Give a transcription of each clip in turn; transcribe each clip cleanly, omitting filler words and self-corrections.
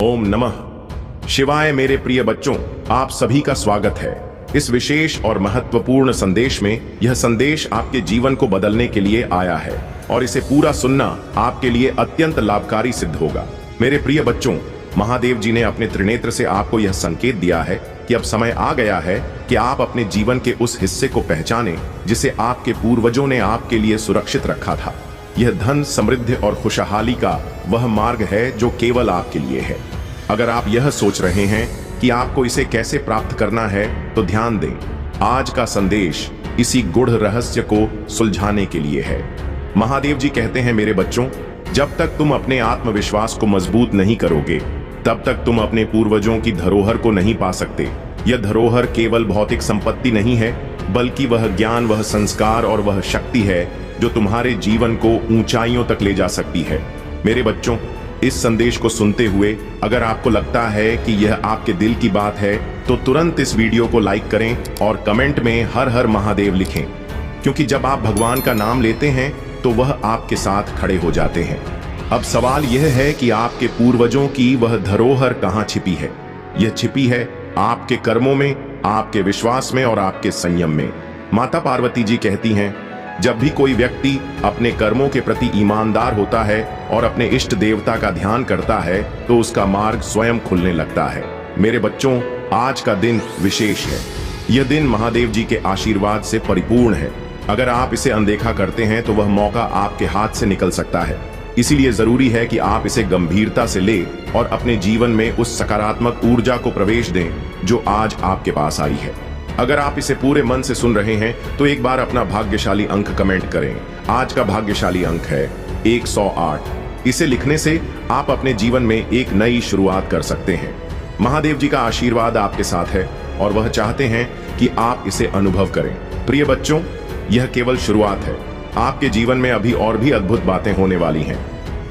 ओम नमः शिवाय। मेरे प्रिय बच्चों, आप सभी का स्वागत है इस विशेष और महत्वपूर्ण संदेश में। यह संदेश आपके जीवन को बदलने के लिए आया है और इसे पूरा सुनना आपके लिए अत्यंत लाभकारी सिद्ध होगा। मेरे प्रिय बच्चों, महादेव जी ने अपने त्रिनेत्र से आपको यह संकेत दिया है कि अब समय आ गया है कि आप अपने जीवन के उस हिस्से को पहचानें जिसे आपके पूर्वजों ने आपके लिए सुरक्षित रखा था। यह धन, समृद्धि और खुशहाली का वह मार्ग है जो केवल आपके लिए है। अगर आप यह सोच रहे हैं कि आपको इसे कैसे प्राप्त करना है, तो ध्यान दें, आज का संदेश इसी गूढ़ रहस्य को सुलझाने के लिए है। महादेव जी कहते हैं, मेरे बच्चों, जब तक तुम अपने आत्मविश्वास को मजबूत नहीं करोगे, तब तक तुम अपने पूर्वजों की धरोहर को नहीं पा सकते। यह धरोहर केवल भौतिक संपत्ति नहीं है, बल्कि वह ज्ञान, वह संस्कार और वह शक्ति है जो तुम्हारे जीवन को ऊंचाइयों तक ले जा सकती है। मेरे बच्चों, इस संदेश को सुनते हुए अगर आपको लगता है कि यह आपके दिल की बात है, तो तुरंत इस वीडियो को लाइक करें और कमेंट में हर हर महादेव लिखें, क्योंकि जब आप भगवान का नाम लेते हैं तो वह आपके साथ खड़े हो जाते हैं। अब सवाल यह है कि आपके पूर्वजों की वह धरोहर कहाँ छिपी है? यह छिपी है आपके कर्मों में, आपके विश्वास में और आपके संयम में। माता पार्वती जी कहती हैं, जब भी कोई व्यक्ति अपने कर्मों के प्रति ईमानदार होता है और अपने इष्ट देवता का ध्यान करता है, तो उसका मार्ग स्वयं खुलने लगता है। मेरे बच्चों, आज का दिन विशेष है। यह दिन महादेव जी के आशीर्वाद से परिपूर्ण है। अगर आप इसे अनदेखा करते हैं तो वह मौका आपके हाथ से निकल सकता है। इसीलिए जरूरी है कि आप इसे गंभीरता से लें और अपने जीवन में उस सकारात्मक ऊर्जा को प्रवेश दें जो आज आपके पास आई है। अगर आप इसे पूरे मन से सुन रहे हैं तो एक बार अपना भाग्यशाली अंक कमेंट करें। आज का भाग्यशाली अंक है 108। इसे लिखने से आप अपने जीवन में एक नई शुरुआत कर सकते हैं। महादेव जी का आशीर्वाद आपके साथ है और वह चाहते हैं कि आप इसे अनुभव करें। प्रिय बच्चों, यह केवल शुरुआत है। आपके जीवन में अभी और भी अद्भुत बातें होने वाली हैं।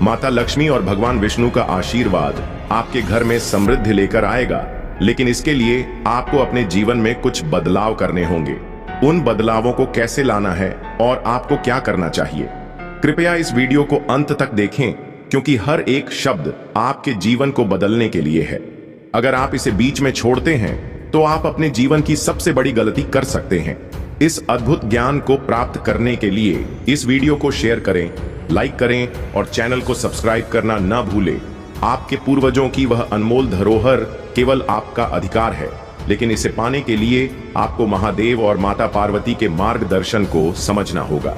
माता लक्ष्मी और भगवान विष्णु का आशीर्वाद आपके घर में समृद्धि लेकर आएगा, लेकिन इसके लिए आपको अपने जीवन में कुछ बदलाव करने होंगे। उन बदलावों को कैसे लाना है और आपको क्या करना चाहिए, कृपया इस वीडियो को अंत तक देखें, क्योंकि हर एक शब्द आपके जीवन को बदलने के लिए है। अगर आप इसे बीच में छोड़ते हैं तो आप अपने जीवन की सबसे बड़ी गलती कर सकते हैं। इस अद्भुत ज्ञान को प्राप्त करने के लिए इस वीडियो को शेयर करें, लाइक करें और चैनल को सब्सक्राइब करना न भूलें। आपके पूर्वजों की वह अनमोल धरोहर केवल आपका अधिकार है, लेकिन इसे पाने के लिए आपको महादेव और माता पार्वती के मार्गदर्शन को समझना होगा।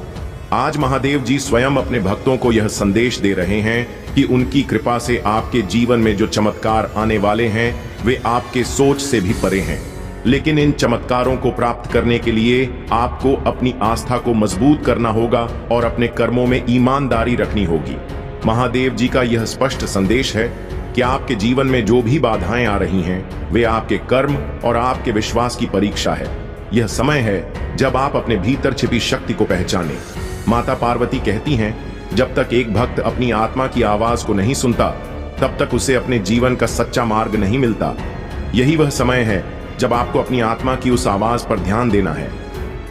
आज महादेव जी स्वयं अपने भक्तों को यह संदेश दे रहे हैं कि उनकी कृपा से आपके जीवन में जो चमत्कार आने वाले हैं वे आपके सोच से भी परे हैं। लेकिन इन चमत्कारों को प्राप्त करने के लिए आपको अपनी आस्था को मजबूत करना होगा और अपने कर्मों में ईमानदारी रखनी होगी। महादेव जी का यह स्पष्ट संदेश है कि आपके जीवन में जो भी बाधाएं आ रही हैं, वे आपके कर्म और आपके विश्वास की परीक्षा है। यह समय है जब आप अपने भीतर छिपी शक्ति को पहचानें। माता पार्वती कहती हैं, जब तक एक भक्त अपनी आत्मा की आवाज को नहीं सुनता, तब तक उसे अपने जीवन का सच्चा मार्ग नहीं मिलता। यही वह समय है जब आपको अपनी आत्मा की उस आवाज पर ध्यान देना है।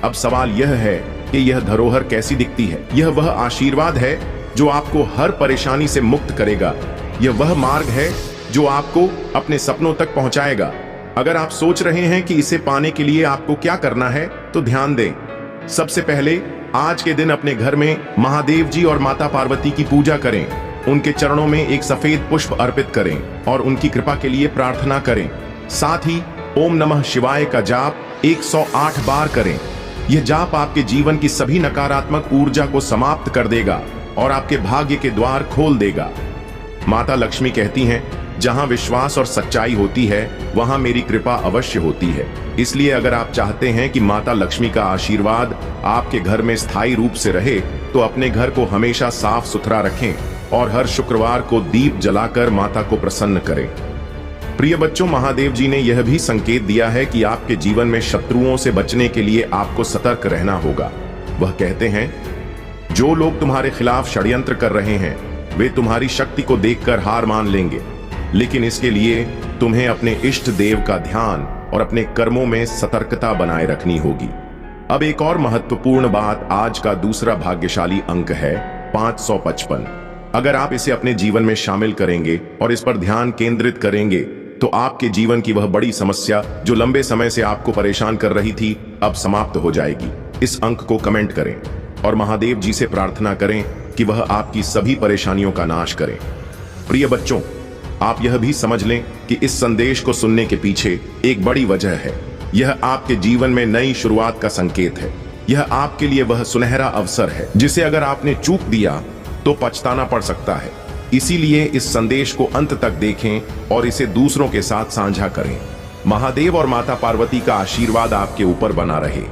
अब सवाल यह है कि यह धरोहर कैसी दिखती है? यह वह आशीर्वाद है जो आपको हर परेशानी से मुक्त करेगा। यह वह मार्ग है जो आपको अपने सपनों तक पहुंचाएगा। अगर आप सोच रहे हैं कि इसे पाने के लिए आपको क्या करना है, तो ध्यान दें। सबसे पहले आज के दिन अपने घर में महादेव जी और माता पार्वती की पूजा करें। उनके चरणों में एक सफेद पुष्प अर्पित करें और उनकी कृपा के लिए प्रार्थना करें। साथ ही ओम नमः शिवाय का जाप 108 बार करें। यह जाप आपके जीवन की सभी नकारात्मक ऊर्जा को समाप्त कर देगा और आपके भाग्य के द्वार खोल देगा। माता लक्ष्मी कहती हैं, जहां विश्वास और सच्चाई होती है, वहां मेरी कृपा अवश्य होती है। इसलिए अगर आप चाहते हैं कि माता लक्ष्मी का आशीर्वाद आपके घर में स्थायी रूप से रहे, तो अपने घर को हमेशा साफ सुथरा रखें और हर शुक्रवार को दीप जलाकर माता को प्रसन्न करें। प्रिय बच्चों, महादेव जी ने यह भी संकेत दिया है कि आपके जीवन में शत्रुओं से बचने के लिए आपको सतर्क रहना होगा। वह कहते हैं, जो लोग तुम्हारे खिलाफ षड्यंत्र कर रहे हैं, वे तुम्हारी शक्ति को देखकर हार मान लेंगे, लेकिन इसके लिए तुम्हें अपने इष्ट देव का ध्यान और अपने कर्मों में सतर्कता बनाए रखनी होगी। अब एक और महत्वपूर्ण बात, आज का दूसरा भाग्यशाली अंक है 555। अगर आप इसे अपने जीवन में शामिल करेंगे और इस पर ध्यान केंद्रित करेंगे तो आपके जीवन की वह बड़ी समस्या जो लंबे समय से आपको परेशान कर रही थी अब समाप्त हो जाएगी। इस अंक को कमेंट करें और महादेव जी से प्रार्थना करें कि वह आपकी सभी परेशानियों का नाश करें। प्रिय बच्चों, आप यह भी समझ लें कि इस संदेश को सुनने के पीछे एक बड़ी वजह है। यह आपके जीवन में नई शुरुआत का संकेत है। यह आपके लिए वह सुनहरा अवसर है जिसे अगर आपने चूक दिया तो पछताना पड़ सकता है। इसीलिए इस संदेश को अंत तक देखें और इसे दूसरों के साथ साझा करें। महादेव और माता पार्वती का आशीर्वाद आपके ऊपर बना रहे।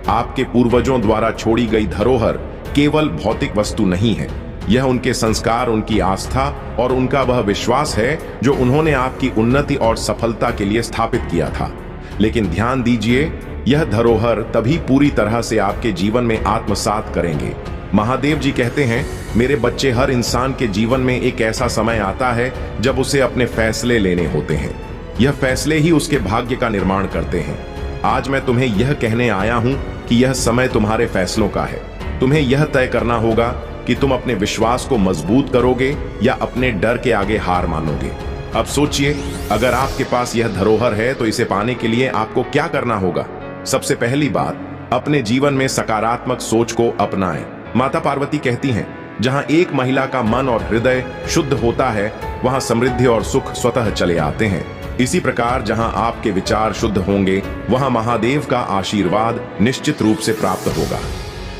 आपके पूर्वजों द्वारा छोड़ी गई धरोहर केवल भौतिक वस्तु नहीं है, यह उनके संस्कार, उनकी आस्था और उनका वह विश्वास है जो उन्होंने आपकी उन्नति और सफलता के लिए स्थापित किया था। लेकिन ध्यान दीजिए, यह धरोहर तभी पूरी तरह से आपके जीवन में आत्मसात करेंगे। महादेव जी कहते हैं, मेरे बच्चे, हर इंसान के जीवन में एक ऐसा समय आता है जब उसे अपने फैसले लेने होते हैं। यह फैसले ही उसके भाग्य का निर्माण करते हैं। आज मैं तुम्हें यह कहने आया हूं कि यह समय तुम्हारे फैसलों का है। तुम्हें यह तय करना होगा कि तुम अपने विश्वास को मजबूत करोगे या अपने डर के आगे हार मानोगे। अब सोचिए, अगर आपके पास यह धरोहर है तो इसे पाने के लिए आपको क्या करना होगा? सबसे पहली बात, अपने जीवन में सकारात्मक सोच को अपनाएं। माता पार्वती कहती हैं, जहां एक महिला का मन और हृदय शुद्ध होता है वहां समृद्धि और सुख स्वतः चले आते हैं। इसी प्रकार जहां आपके विचार शुद्ध होंगे वहां महादेव का आशीर्वाद निश्चित रूप से प्राप्त होगा।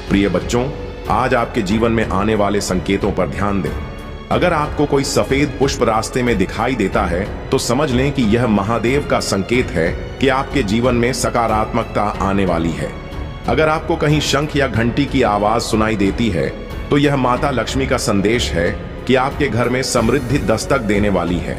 प्रिय बच्चों, आज आपके जीवन में आने वाले संकेतों पर ध्यान दें। अगर आपको कोई सफेद पुष्प रास्ते में दिखाई देता है तो समझ लें कि यह महादेव का संकेत है कि आपके जीवन में सकारात्मकता आने वाली है। अगर आपको कहीं शंख या घंटी की आवाज सुनाई देती है तो यह माता लक्ष्मी का संदेश है कि आपके घर में समृद्धि दस्तक देने वाली है।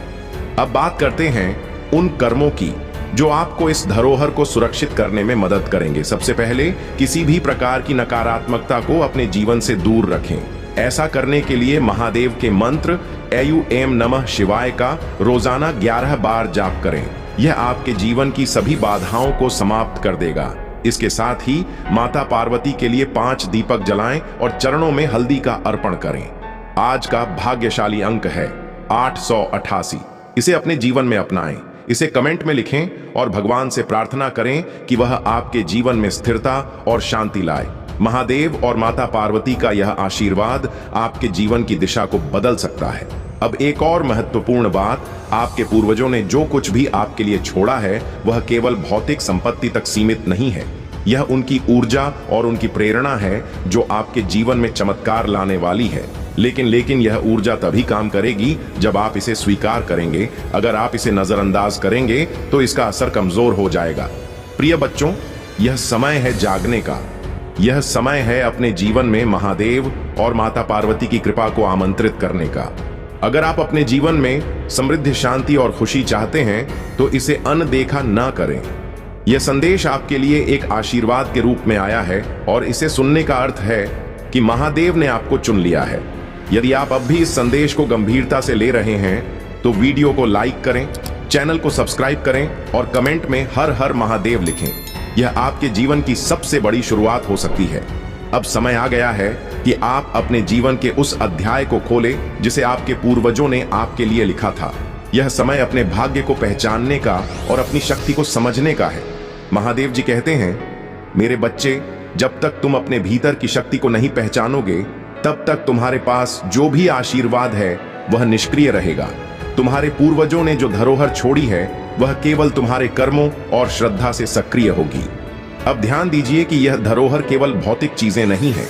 अब बात करते हैं उन कर्मों की जो आपको इस धरोहर को सुरक्षित करने में मदद करेंगे। सबसे पहले, किसी भी प्रकार की नकारात्मकता को अपने जीवन से दूर रखें। ऐसा करने के लिए महादेव के मंत्र ऐं नमः शिवाय का रोजाना 11 बार जाप करें। यह आपके जीवन की सभी बाधाओं को समाप्त कर देगा। इसके साथ ही माता पार्वती के लिए 5 दीपक जलाएं और चरणों में हल्दी का अर्पण करें। आज का भाग्यशाली अंक है 888। इसे अपने जीवन में अपनाएं। इसे कमेंट में लिखें और भगवान से प्रार्थना करें कि वह आपके जीवन में स्थिरता और शांति लाए। महादेव और माता पार्वती का यह आशीर्वाद आपके जीवन की दिशा को बदल सकता है। अब एक और महत्वपूर्ण बात, आपके पूर्वजों ने जो कुछ भी आपके लिए छोड़ा है वह केवल भौतिक संपत्ति तक सीमित नहीं है। यह उनकी ऊर्जा और उनकी प्रेरणा है जो आपके जीवन में चमत्कार लाने वाली है। लेकिन यह ऊर्जा तभी काम करेगी जब आप इसे स्वीकार करेंगे। अगर आप इसे नजरअंदाज करेंगे तो इसका असर कमजोर हो जाएगा। प्रिय बच्चों, यह समय है जागने का। यह समय है अपने जीवन में महादेव और माता पार्वती की कृपा को आमंत्रित करने का। अगर आप अपने जीवन में समृद्धि, शांति और खुशी चाहते हैं तो इसे अनदेखा न करें। यह संदेश आपके लिए एक आशीर्वाद के रूप में आया है और इसे सुनने का अर्थ है कि महादेव ने आपको चुन लिया है। यदि आप अब भी इस संदेश को गंभीरता से ले रहे हैं तो वीडियो को लाइक करें, चैनल को सब्सक्राइब करें और कमेंट में हर हर महादेव लिखें। यह आपके जीवन की सबसे बड़ी शुरुआत हो सकती है। अब समय आ गया है कि आप अपने जीवन के उस अध्याय को खोलें जिसे आपके पूर्वजों ने आपके लिए लिखा था। यह समय अपने भाग्य को पहचानने का और अपनी शक्ति को समझने का है। महादेव जी कहते हैं, मेरे बच्चे, जब तक तुम अपने भीतर की शक्ति को नहीं पहचानोगे तब तक तुम्हारे पास जो भी आशीर्वाद है वह निष्क्रिय रहेगा। तुम्हारे पूर्वजों ने जो धरोहर छोड़ी है वह केवल तुम्हारे कर्मों और श्रद्धा से सक्रिय होगी। अब ध्यान दीजिए कि यह धरोहर केवल भौतिक चीजें नहीं है।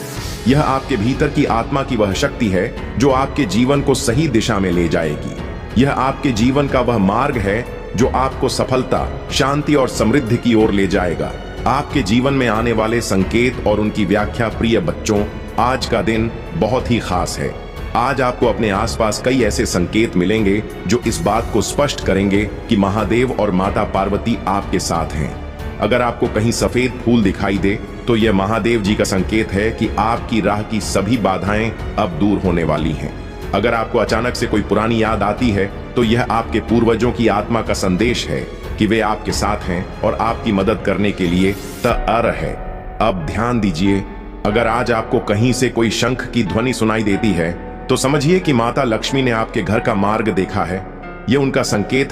यह आपके भीतर की आत्मा की वह शक्ति है जो आपके जीवन को सही दिशा में ले जाएगी। यह आपके जीवन का वह मार्ग है जो आपको सफलता, शांति और समृद्धि की ओर ले जाएगा। आपके जीवन में आने वाले संकेत और उनकी व्याख्या, प्रिय बच्चों, आज का दिन बहुत ही खास है। आज आपको अपने आसपास कई ऐसे संकेत मिलेंगे जो इस बात को स्पष्ट करेंगे कि महादेव और माता पार्वती आपके साथ हैं। अगर आपको कहीं सफेद फूल दिखाई दे तो यह महादेव जी का संकेत है कि आपकी राह की सभी बाधाएं अब दूर होने वाली हैं। अगर आपको अचानक से कोई पुरानी याद आती है तो यह आपके पूर्वजों की आत्मा का संदेश है कि वे आपके साथ हैं और आपकी मदद करने के लिए तैयार है। अब ध्यान दीजिए, अगर आज आपको कहीं से कोई शंख की ध्वनि सुनाई देती है तो समझिए कि माता लक्ष्मी ने आपके घर का मार्ग देखा है। ये उनका संकेत है